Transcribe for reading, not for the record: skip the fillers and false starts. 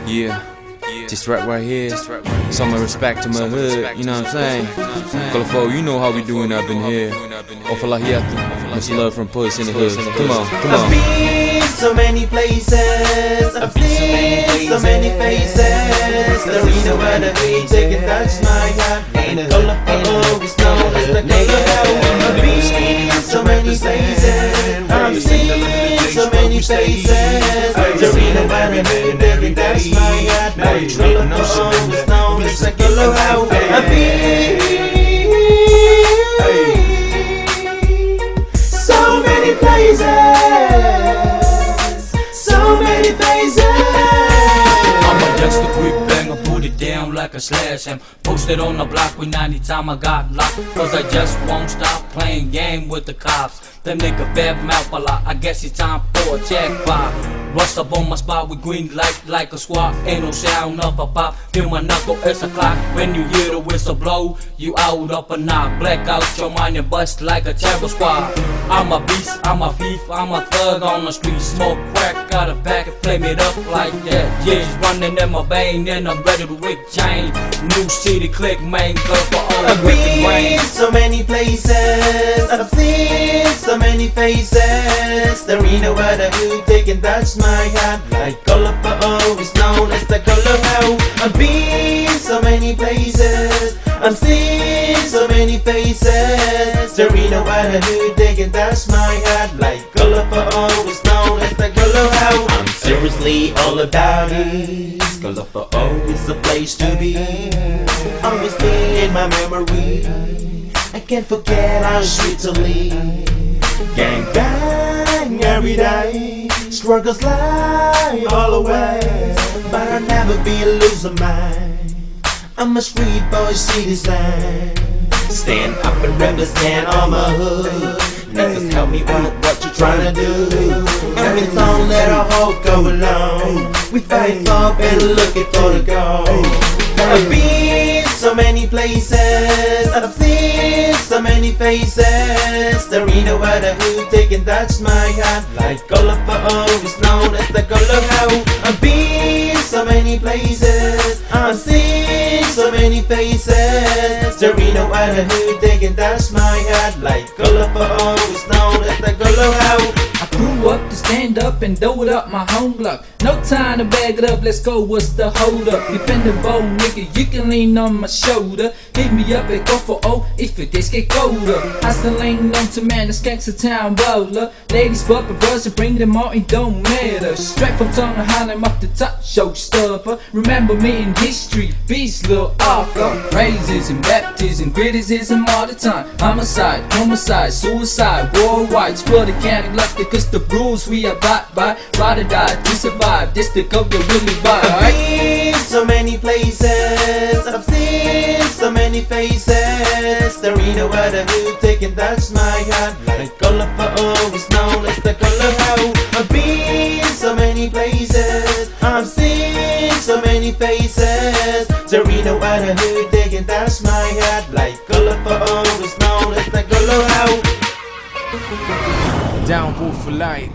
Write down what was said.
Yeah, just right here. Some respect to my hood, you know what I'm saying? Colorful, you know how we doing up in here. Ofalahiatu, much love from Puss in the hood. Come on. I've been so many places, I've seen so many faces. The reason why the beat taking touch my heart. And colorful is known as the color. I've been so many places, I've seen so many faces. The reason why the beat taking touch my heart. Colorful is known as the color. I've been so many places, so many places. I'm just a quick bang, I put it down like a slash and post it on the block when anytime I got locked. Cause I just won't stop playing game with the cops. Them nigga bad mouth a lot, I guess it's time for a jackpot. Rust up on my spot with green light like a squad. Ain't no sound up a pop, feel my knuckle, it's a clock. When you hear the whistle blow, you out up a knock. Black out your mind and bust like a terror squad. I'm a beast, I'm a thief, I'm a thug on the street. Smoke crack, got a pack and flame it up like that. Yeah, it's running in my vein and I'm ready to whip chain. New city click, main club for all the I've wicked rain. been so many places, I've seen so many faces. There ain't no other who taking touch my heart like colorful is known as the color. I've been so many places, I've seen so many faces. There ain't no other who taking touch my heart like colorful is known as the color. I'm seriously all about it. Colorful is a place to be. Always be in my memory. I can't forget how sweet to leave. Gang bang every day. Struggles lie all away. But I'll never be a loser, man. I'm a street boy citizen. Stand up and represent all my hood. Niggas help me with what you tryna do. And we don't let our hope go alone. We fight for better, looking for the goal. I've been so many places, I've seen so many faces. There ain't no other who taking touch my heart like colorful is known as the color. I've been so many places, I've seen so many faces. There ain't no other who taking touch my heart like colorful is known as the color. I grew up to stand up and load up my home block. No time to bag it up, let's go, what's the hold up? Dependable nigga, you can lean on my shoulder. Hit me up and go for O if it is get colder. I still lean on to man, this gangsta town roller. Ladies, but brothers, and bring them all, it don't matter. Straight from tongue to Harlem up the top, showstopper. Remember me in history, beast, little Arthur. Praises and baptism, criticism all the time. Homicide, suicide, worldwide. Spill the candy left it, cause the rules we abide by. Ride or die, to survive, this the go that really vibe. I've been so many places, I've seen so many faces. There ain't no other who taking touch my heart like colorful is known as the color. I've been so many places, I've seen so many faces. There ain't no other who taking touch my heart like colorful is known as the color. Down for light.